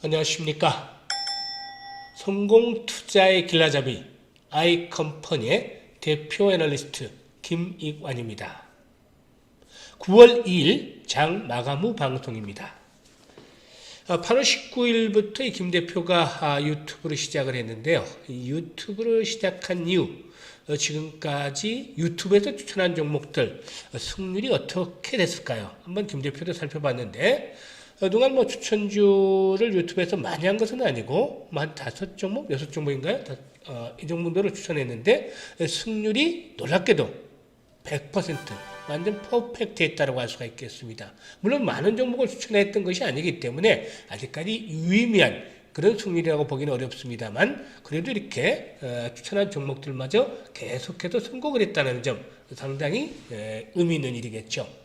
안녕하십니까. 성공투자의 길라잡이 아이컴퍼니의 대표 애널리스트 김익완입니다. 9월 2일 장 마감 후 방송입니다. 8월 19일부터 이 김 대표가 유튜브를 시작을 했는데요. 이 유튜브를 시작한 이후 지금까지 유튜브에서 추천한 종목들 승률이 어떻게 됐을까요? 한번 김 대표도 살펴봤는데 그동안 추천주를 유튜브에서 많이 한 것은 아니고 한 5종목, 6종목인가요? 이 정도로 추천했는데 승률이 놀랍게도 100% 완전 퍼펙트했다고 할 수가 있겠습니다. 물론 많은 종목을 추천했던 것이 아니기 때문에 아직까지 유의미한 그런 승률이라고 보기는 어렵습니다만 그래도 이렇게 추천한 종목들마저 계속해서 성공을 했다는 점 상당히 의미 있는 일이겠죠.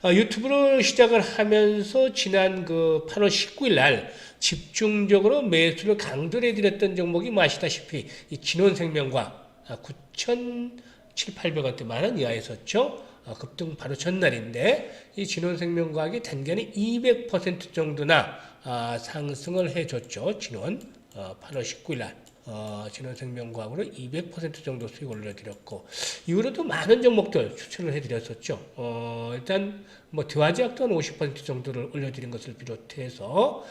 유튜브를 시작을 하면서 지난 8월 19일 날 집중적으로 매수를 강조를 해드렸던 종목이 아시다시피 이 진원생명과 9,700~800원대 만원 이하에 섰죠. 급등 바로 전날인데 이 진원생명과학이 단기간에 200% 정도나 상승을 해줬죠. 진원 8월 19일 날 진원생명과학으로 200% 정도 수익을 올려드렸고 이후로도 많은 종목들 추천을 해드렸었죠. 일단 대화제약도 한 50% 정도를 올려드린 것을 비롯해서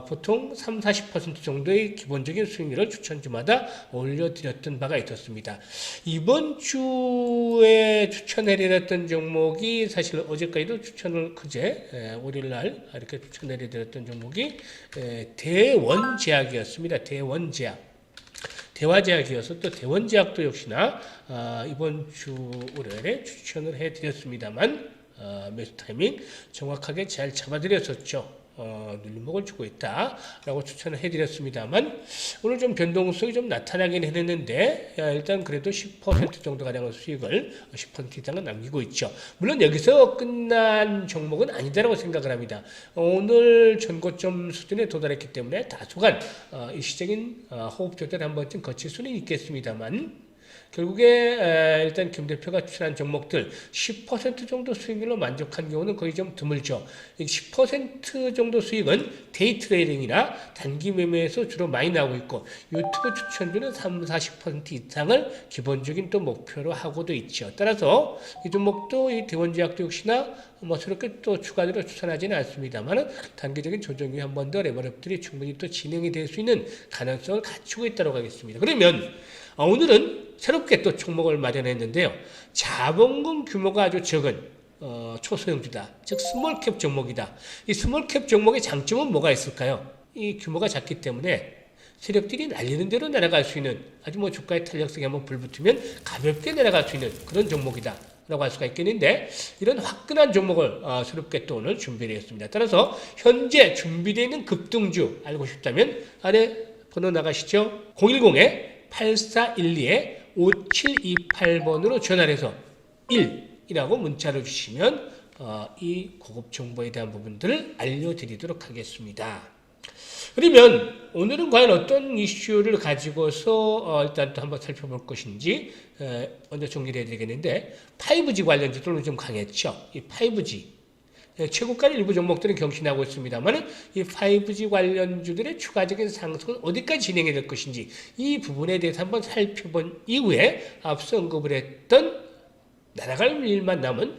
보통 30~40% 정도의 기본적인 수익률을 추천주마다 올려드렸던 바가 있었습니다. 이번 주에 추천해드렸던 종목이 사실 어제까지도 추천을 그제 월요일날 이렇게 추천해드렸던 종목이 대원제약이었습니다. 대원제약. 대화제약이어서 또 대원제약도 역시나 이번 주 월요일에 추천을 해드렸습니다만 매수 타이밍 정확하게 잘 잡아드렸었죠. 눌림목을 주고 있다라고 추천을 해드렸습니다만 오늘 좀 변동성이 좀 나타나긴 했는데 일단 그래도 10% 정도 가량의 수익을 10% 이상은 남기고 있죠. 물론 여기서 끝난 종목은 아니다라고 생각을 합니다. 오늘 전고점 수준에 도달했기 때문에 다소간 일시적인 호흡 조절 한 번쯤 거칠 수는 있겠습니다만 결국에 일단 김 대표가 추천한 종목들 10% 정도 수익률로 만족한 경우는 거의 좀 드물죠. 10% 정도 수익은 데이 트레이딩이나 단기 매매에서 주로 많이 나오고 있고 유튜브 추천주는 30~40% 이상을 기본적인 또 목표로 하고도 있죠. 따라서 이 종목도 이 대원제약도 역시나 새롭게 또 추가적으로 추천하지는 않습니다만 단기적인 조정 후에 한 번 더 레버업들이 충분히 또 진행이 될 수 있는 가능성을 갖추고 있다고 하겠습니다. 그러면 오늘은 새롭게 또 종목을 마련했는데요. 자본금 규모가 아주 적은 초소형주다. 즉 스몰캡 종목이다. 이 스몰캡 종목의 장점은 뭐가 있을까요? 이 규모가 작기 때문에 세력들이 날리는 대로 날아갈 수 있는 아주 주가의 탄력성이 한번 불붙으면 가볍게 내려갈 수 있는 그런 종목이다. 라고 할 수가 있겠는데 이런 화끈한 종목을 새롭게 또 오늘 준비를 했습니다. 따라서 현재 준비되어 있는 급등주 알고 싶다면 아래 번호 나가시죠. 010-8412-5728번으로 전화를 해서 1이라고 문자를 주시면 이 고급 정보에 대한 부분들을 알려드리도록 하겠습니다. 그러면 오늘은 과연 어떤 이슈를 가지고서 일단 또 한번 살펴볼 것인지 먼저 정리를 해드리겠는데 5G 관련주들은 좀 강했죠. 이 5G 최고가는 일부 종목들은 경신하고 있습니다만 이 5G 관련주들의 추가적인 상승은 어디까지 진행이 될 것인지 이 부분에 대해서 한번 살펴본 이후에 앞서 언급을 했던 날아갈 일만 남은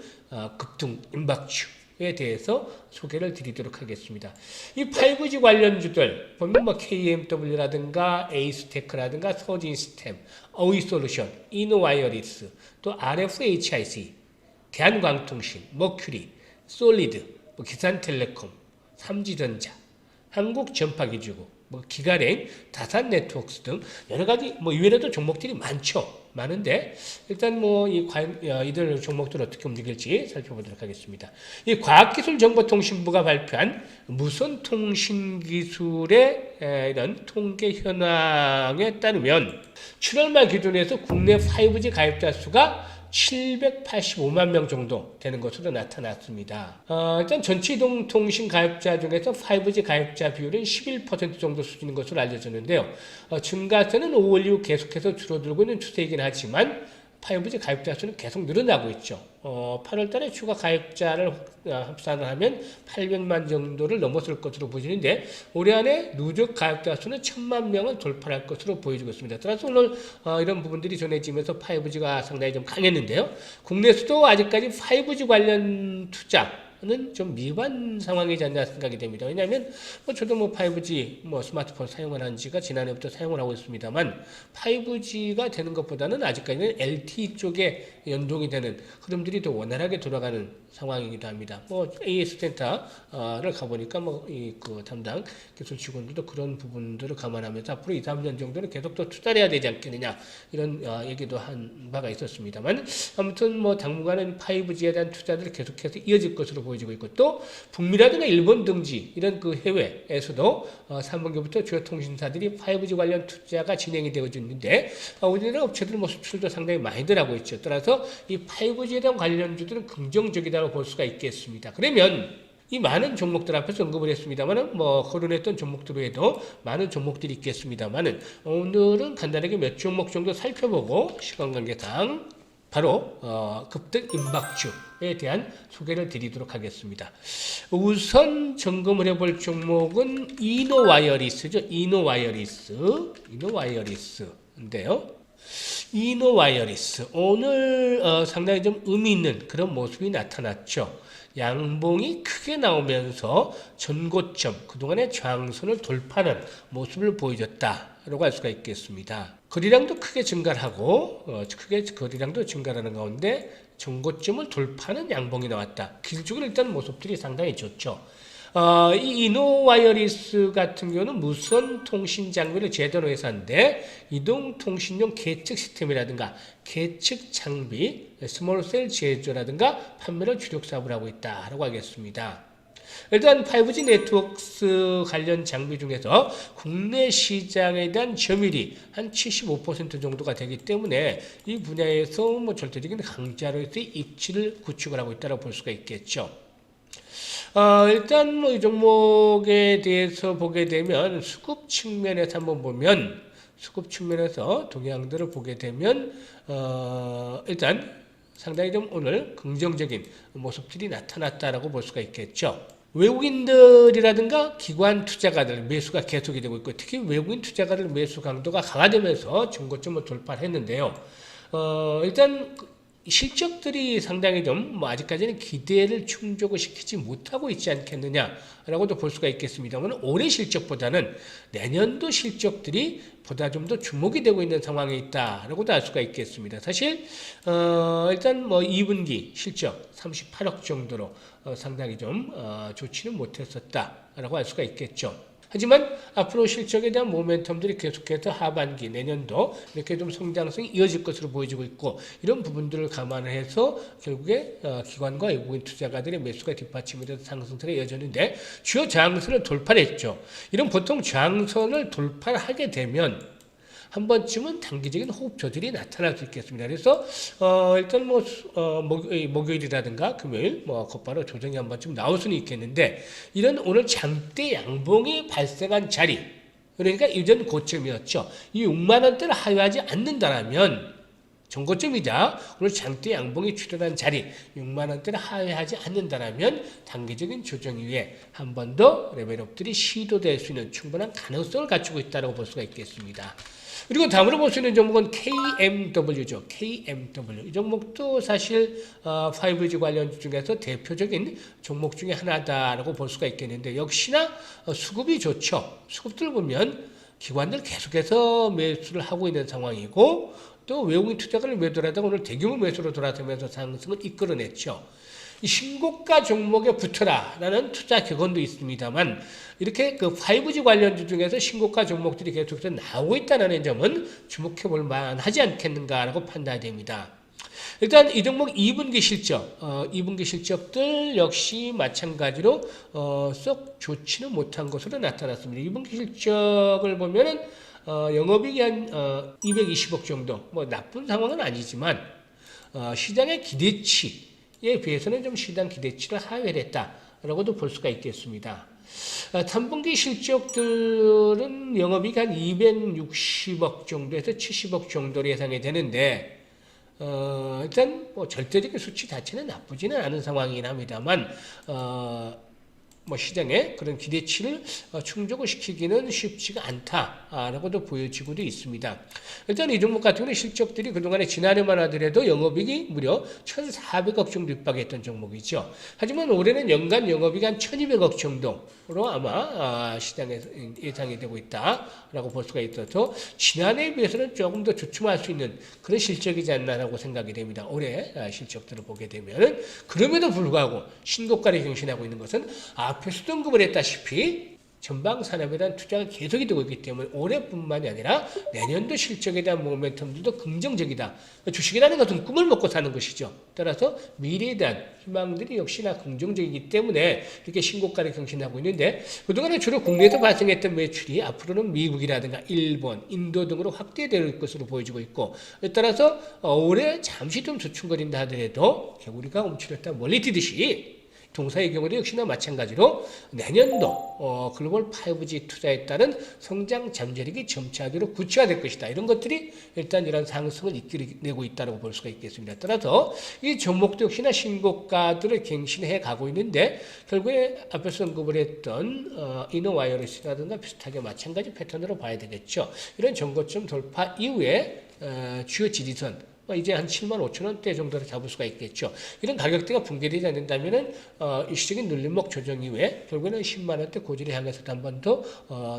급등 임박주에 대해서 소개를 드리도록 하겠습니다. 이 5G 관련주들 보면 KMW라든가 에이스테크라든가 서진스템, 어휘솔루션, 이노와이어리스, 또 RFHIC, 대한광통신, 머큐리, 솔리드, 기산텔레콤, 삼지전자, 한국전파기지국, 기가랭, 다산네트워크스 등 여러 가지 이외에도 종목들이 많은데 일단 이들 종목들 어떻게 움직일지 살펴보도록 하겠습니다. 이 과학기술정보통신부가 발표한 무선통신기술의 이런 통계 현황에 따르면 7월 말 기준에서 국내 5G 가입자 수가 785만 명 정도 되는 것으로 나타났습니다. 일단 전체 이동통신 가입자 중에서 5G 가입자 비율은 11% 정도 수준인 것으로 알려졌는데요. 증가세는 5월 이후 계속해서 줄어들고 있는 추세이긴 하지만 5G 가입자 수는 계속 늘어나고 있죠. 8월 달에 추가 가입자를 합산을 하면 800만 정도를 넘었을 것으로 보이는데 올해 안에 누적 가입자 수는 1000만 명을 돌파할 것으로 보여지고 있습니다. 따라서 오늘 이런 부분들이 전해지면서 5G가 상당히 좀 강했는데요. 국내에서도 아직까지 5G 관련 투자는 좀 미반 상황이지 않나 생각이 됩니다. 왜냐하면 저도 5G 스마트폰 사용을 한 지가 지난해부터 사용을 하고 있습니다만 5G가 되는 것보다는 아직까지는 LTE 쪽에 연동이 되는 흐름들이 더 원활하게 돌아가는 상황이기도 합니다. AS 센터를 가보니까 그 담당 기술 직원들도 그런 부분들을 감안하면서 앞으로 2, 3년 정도는 계속 또 투자를 해야 되지 않겠느냐 이런 얘기도 한 바가 있었습니다만 아무튼 당분간은 5G에 대한 투자들이 계속해서 이어질 것으로 보여지고 있고 또 북미라든가 일본 등지 이런 그 해외에서도 3분기부터 주요 통신사들이 5G 관련 투자가 진행이 되어져 있는데 우리나라 업체들 수출도 상당히 많이들 하고 있죠. 따라서 이 5G에 대한 관련주들은 긍정적이라고 볼 수가 있겠습니다. 그러면 이 많은 종목들 앞에서 언급을 했습니다만은 거론했던 종목들 외에도 많은 종목들이 있겠습니다만은 오늘은 간단하게 몇 종목 정도 살펴보고 시간 관계상 바로 급등 임박주에 대한 소개를 드리도록 하겠습니다. 우선 점검을 해볼 종목은 이노와이어리스죠. 이노와이어리스인데요. 이노와이어리스 오늘 상당히 좀 의미 있는 그런 모습이 나타났죠. 양봉이 크게 나오면서 전고점 그동안의 저항선을 돌파하는 모습을 보여줬다라고 할 수가 있겠습니다. 거래량도 크게 증가를 하고 거래량도 증가하는 가운데 전고점을 돌파하는 양봉이 나왔다. 기술적으로 일단 모습들이 상당히 좋죠. 이 이노와이어리스 같은 경우는 무선 통신 장비를 제조하는 회사인데 이동통신용 계측 시스템이라든가 계측 장비, 스몰셀 제조라든가 판매를 주력 사업을 하고 있다라고 하겠습니다. 일단 5G 네트워크 관련 장비 중에서 국내 시장에 대한 점유율이 한 75% 정도가 되기 때문에 이 분야에서 절대적인 강자로서의 입지를 구축을 하고 있다고 볼 수가 있겠죠. 일단 이 종목에 대해서 보게 되면 수급 측면에서 한번 보면 수급 측면에서 동향들을 보게 되면 일단 상당히 좀 오늘 긍정적인 모습들이 나타났다라고 볼 수가 있겠죠. 외국인들이라든가 기관 투자가들 매수가 계속이 되고 있고 특히 외국인 투자가들 매수 강도가 강화되면서 중고점을 돌파를 했는데요. 일단 실적들이 상당히 좀 아직까지는 기대를 충족을 시키지 못하고 있지 않겠느냐라고도 볼 수가 있겠습니다만 올해 실적보다는 내년도 실적들이 보다 좀 더 주목이 되고 있는 상황에 있다라고도 알 수가 있겠습니다. 사실 일단 2분기 실적 38억 정도로 상당히 좀 좋지는 못했었다라고 할 수가 있겠죠. 하지만 앞으로 실적에 대한 모멘텀들이 계속해서 하반기 내년도 이렇게 좀 성장성이 이어질 것으로 보여지고 있고 이런 부분들을 감안을 해서 결국에 기관과 외국인 투자가들의 매수가 뒷받침이 돼서 상승세가 이어졌는데 주요 저항선을 돌파를 했죠. 이런 보통 저항선을 돌파를 하게 되면 한 번쯤은 단기적인 호흡 조절이 나타날 수 있겠습니다. 그래서 일단 목요일이라든가 금요일 곧바로 조정이 한 번쯤 나올 수는 있겠는데 이런 오늘 장대 양봉이 발생한 자리 그러니까 이전 고점이었죠. 이 6만 원대를 하회하지 않는다라면 전고점이자 오늘 장대 양봉이 출현한 자리 6만 원대를 하회하지 않는다라면 단기적인 조정 이후에 한 번 더 레벨업들이 시도될 수 있는 충분한 가능성을 갖추고 있다고 볼 수가 있겠습니다. 그리고 다음으로 볼 수 있는 종목은 KMW죠. KMW. 이 종목도 사실 5G 관련 중에서 대표적인 종목 중에 하나다라고 볼 수가 있겠는데 역시나 수급이 좋죠. 수급들 보면 기관들 계속해서 매수를 하고 있는 상황이고 또 외국인 투자가를 매도하다가 오늘 대규모 매수로 돌아서면서 상승을 이끌어냈죠. 이 신고가 종목에 붙어라라는 투자 격언도 있습니다만 이렇게 그 5G 관련주 중에서 신고가 종목들이 계속해서 나오고 있다는 점은 주목해 볼 만하지 않겠는가라고 판단이 됩니다. 일단 이 종목 2분기 실적, 2분기 실적들 역시 마찬가지로 썩 좋지는 못한 것으로 나타났습니다. 2분기 실적을 보면은 영업이익이 한 220억 정도, 나쁜 상황은 아니지만 시장의 기대치에 비해서는 좀 시장 기대치를 하회를 했다라고도 볼 수가 있겠습니다. 3분기 실적들은 영업이익 한 260억 정도에서 70억 정도로 예상이 되는데 일단 뭐 절대적인 수치 자체는 나쁘지는 않은 상황이긴 합니다만 뭐 시장에 그런 기대치를 충족을 시키기는 쉽지가 않다라고도 보여지고도 있습니다. 일단 이 종목 같은 경우는 실적들이 그동안에 지난해만 하더라도 영업이익이 무려 1,400억 정도 육박했던 종목이죠. 하지만 올해는 연간 영업이익이 한 1,200억 정도로 아마 시장에서 예상이 되고 있다라고 볼 수가 있어서 지난해에 비해서는 조금 더 주춤할 수 있는 그런 실적이지 않나라고 생각이 됩니다. 올해 실적들을 보게 되면은 그럼에도 불구하고 신고가를 경신하고 있는 것은 앞에서도 언급을 했다시피 전방 산업에 대한 투자가 계속이 되고 있기 때문에 올해뿐만이 아니라 내년도 실적에 대한 모멘텀들도 긍정적이다. 주식이라는 것은 꿈을 먹고 사는 것이죠. 따라서 미래에 대한 희망들이 역시나 긍정적이기 때문에 이렇게 신고가를 경신하고 있는데 그동안에 주로 국내에서 발생했던 매출이 앞으로는 미국이라든가 일본, 인도 등으로 확대될 것으로 보여지고 있고 따라서 올해 잠시 좀 주춤거린다 하더라도 개구리가 움츠렸다 멀리 뛰듯이 동사의 경우도 역시나 마찬가지로 내년도 글로벌 5G 투자에 따른 성장 잠재력이 점차적으로 구체화될 것이다. 이런 것들이 일단 이런 상승을 이끌어내고 있다고 볼 수가 있겠습니다. 따라서 이 종목도 역시나 신고가들을 갱신해 가고 있는데 결국에 앞에서 언급을 했던 이노와이어리스라든가 비슷하게 마찬가지 패턴으로 봐야 되겠죠. 이런 전고점 돌파 이후에 주요 지지선 이제 한 7만 5천 원대 정도로 잡을 수가 있겠죠. 이런 가격대가 붕괴되지 않는다면은 일시적인 눌림목 조정 이후에 결국에는 10만 원대 고지를 향해서도 한 번 더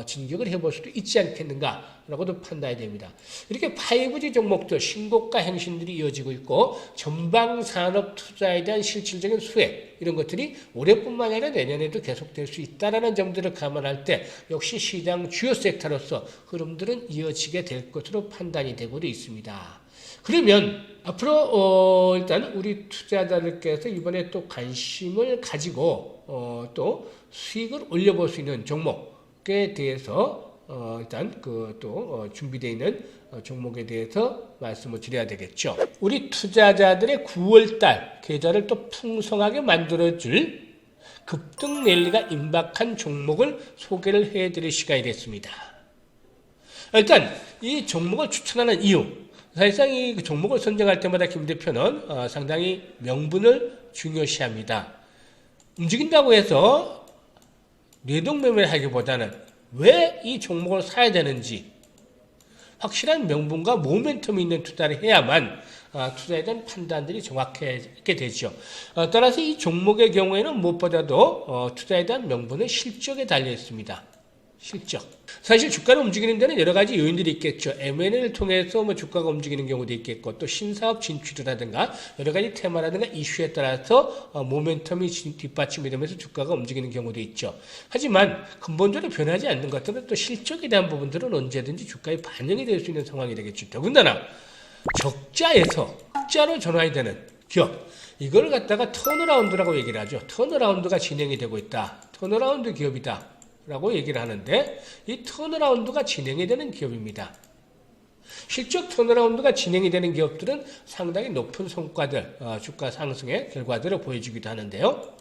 진격을 해볼 수도 있지 않겠는가라고도 판단이 됩니다. 이렇게 5G 종목들 신고가 행신들이 이어지고 있고 전방 산업 투자에 대한 실질적인 수혜 이런 것들이 올해뿐만 아니라 내년에도 계속될 수 있다라는 점들을 감안할 때 역시 시장 주요 섹터로서 흐름들은 이어지게 될 것으로 판단이 되고도 있습니다. 그러면 앞으로 일단 우리 투자자들께서 이번에 또 관심을 가지고 또 수익을 올려볼 수 있는 종목에 대해서 일단 또 준비되어 있는 종목에 대해서 말씀을 드려야 되겠죠. 우리 투자자들의 9월달 계좌를 또 풍성하게 만들어줄 급등 랠리가 임박한 종목을 소개를 해드릴 시간이 됐습니다. 일단 이 종목을 추천하는 이유 사실상 이 종목을 선정할 때마다 김 대표는 상당히 명분을 중요시합니다. 움직인다고 해서 뇌동매매를 하기보다는 왜 이 종목을 사야 되는지 확실한 명분과 모멘텀이 있는 투자를 해야만 투자에 대한 판단들이 정확하게 되죠. 따라서 이 종목의 경우에는 무엇보다도 투자에 대한 명분은 실적에 달려 있습니다. 실적. 사실 주가를 움직이는 데는 여러 가지 요인들이 있겠죠. M&A를 통해서 주가가 움직이는 경우도 있겠고, 또 신사업 진출이라든가 여러 가지 테마라든가 이슈에 따라서 모멘텀이 뒷받침이 되면서 주가가 움직이는 경우도 있죠. 하지만 근본적으로 변하지 않는 것들은 또 실적에 대한 부분들은 언제든지 주가에 반영이 될 수 있는 상황이 되겠죠. 더군다나 적자에서 흑자로 전환이 되는 기업. 이걸 갖다가 턴어라운드라고 얘기를 하죠. 턴어라운드가 진행이 되고 있다. 턴어라운드 기업이다. 라고 얘기를 하는데 이 턴어라운드가 진행이 되는 기업입니다. 실적 턴어라운드가 진행이 되는 기업들은 상당히 높은 성과들, 주가 상승의 결과들을 보여주기도 하는데요.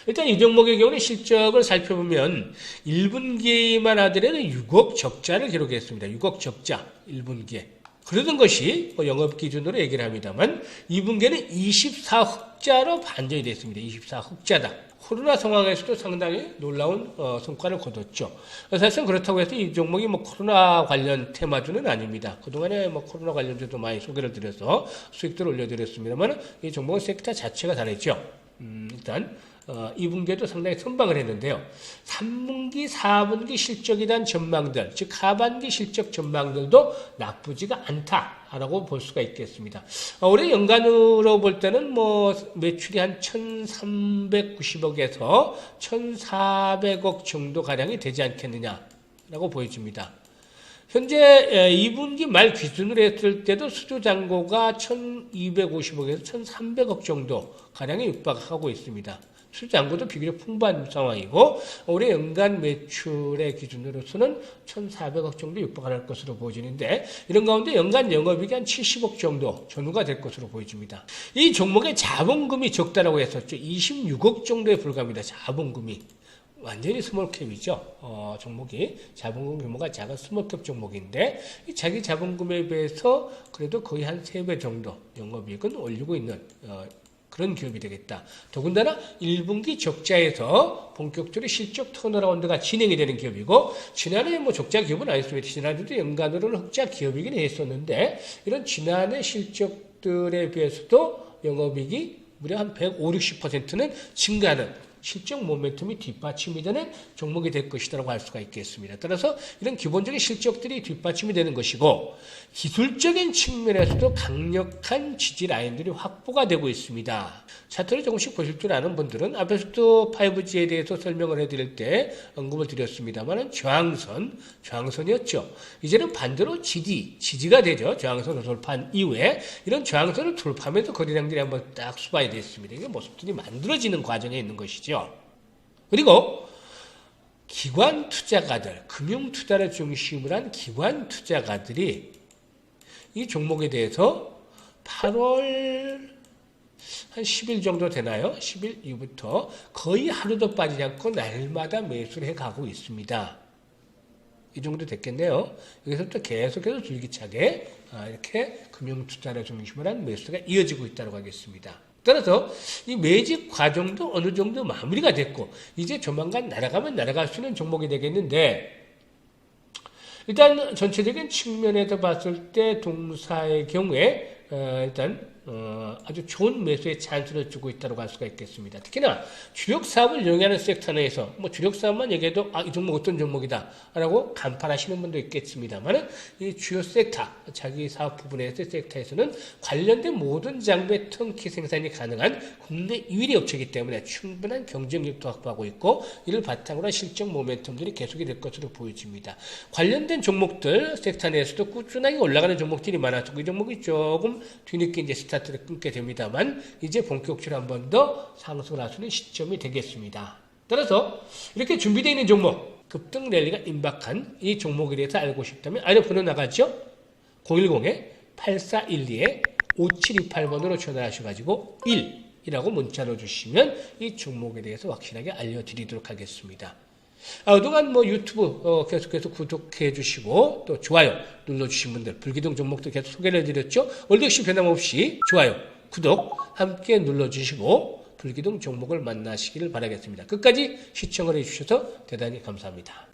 일단 이 종목의 경우는 실적을 살펴보면 1분기만 하더라도 6억 적자를 기록했습니다. 6억 적자 1분기에. 그러던 것이 영업 기준으로 얘기를 합니다만 2분기에는 24흑자로 반전이 됐습니다. 24흑자다. 코로나 상황에서도 상당히 놀라운 성과를 거뒀죠. 사실은 그렇다고 해서 이 종목이 코로나 관련 테마주는 아닙니다. 그동안에 코로나 관련주도 많이 소개를 드려서 수익들을 올려드렸습니다만 이 종목은 섹터 자체가 다르죠. 일단 2분기에도 상당히 선방을 했는데요. 3분기, 4분기 실적에 대한 전망들, 즉 하반기 실적 전망들도 나쁘지가 않다라고 볼 수가 있겠습니다. 올해 연간으로 볼 때는 매출이 한 1,390억에서 1,400억 정도 가량이 되지 않겠느냐라고 보여집니다. 현재 2분기 말 기준으로 했을 때도 수주잔고가 1,250억에서 1,300억 정도 가량에 육박하고 있습니다. 수주잔고도 비교적 풍부한 상황이고 올해 연간 매출의 기준으로서는 1,400억 정도 육박할 것으로 보여지는데 이런 가운데 연간 영업이익이 한 70억 정도 전후가 될 것으로 보여집니다. 이 종목의 자본금이 적다라고 했었죠. 26억 정도에 불과합니다. 자본금이. 완전히 스몰캡이죠. 종목이 자본금 규모가 작은 스몰캡 종목인데 이 자기 자본금에 비해서 그래도 거의 한 3배 정도 영업이익은 올리고 있는 그런 기업이 되겠다. 더군다나 1분기 적자에서 본격적으로 실적 턴어라운드가 진행이 되는 기업이고 지난해 뭐 적자 기업은 아니었습니다. 지난해도 연간으로는 흑자 기업이긴 했었는데 이런 지난해 실적들에 비해서도 영업이익이 무려 한 150, 60%는 증가하는 실적 모멘텀이 뒷받침이 되는 종목이 될 것이라고 할 수가 있겠습니다. 따라서 이런 기본적인 실적들이 뒷받침이 되는 것이고 기술적인 측면에서도 강력한 지지 라인들이 확보가 되고 있습니다. 차트를 조금씩 보실 줄 아는 분들은 앞에서도 5G에 대해서 설명을 해드릴 때 언급을 드렸습니다만 저항선이었죠. 이제는 반대로 지지가 되죠. 저항선을 돌파한 이후에 이런 저항선을 돌파하면서 거래량들이 한번 딱 수반이 됐습니다. 이게 모습들이 만들어지는 과정에 있는 것이죠. 그리고 기관 투자가들, 금융 투자를 중심으로 한 기관 투자가들이 이 종목에 대해서 8월 한 10일 정도 되나요? 10일 이후부터 거의 하루도 빠지지 않고 날마다 매수를 해가고 있습니다. 이 정도 됐겠네요. 여기서부터 계속해서 줄기차게 이렇게 금융 투자를 중심으로 한 매수가 이어지고 있다고 하겠습니다. 따라서 이 매집 과정도 어느 정도 마무리가 됐고 이제 조만간 날아가면 날아갈 수 있는 종목이 되겠는데 일단 전체적인 측면에서 봤을 때 동사의 경우에 일단 아주 좋은 매수의 찬스를 주고 있다고 할 수가 있겠습니다. 특히나 주력 사업을 영위하는 섹터 내에서 뭐 주력 사업만 얘기해도 이 종목 어떤 종목이다 라고 간판하시는 분도 있겠습니다만 이 주요 섹터, 자기 사업 부분에서의 섹터에서는 관련된 모든 장비의 턴키 생산이 가능한 국내 1위 업체이기 때문에 충분한 경쟁력도 확보하고 있고 이를 바탕으로 실적 모멘텀들이 계속이 될 것으로 보여집니다. 관련된 종목들 섹터 내에서도 꾸준하게 올라가는 종목들이 많아서 이 종목이 조금 뒤늦게 이제 스타트를 끊게 됩니다만 이제 본격적으로 한 번 더 상승을 할 수 있는 시점이 되겠습니다. 따라서 이렇게 준비되어 있는 종목 급등 랠리가 임박한 이 종목에 대해서 알고 싶다면 아래 번호 나가죠? 010-8412-5728번으로 전화하셔가지고 1이라고 문자로 주시면 이 종목에 대해서 확실하게 알려드리도록 하겠습니다. 그동안 뭐 유튜브 계속해서 구독해 주시고 또 좋아요 눌러주신 분들 불기둥 종목도 계속 소개를 해드렸죠. 오늘도 역시 변함없이 좋아요, 구독 함께 눌러주시고 불기둥 종목을 만나시기를 바라겠습니다. 끝까지 시청을 해주셔서 대단히 감사합니다.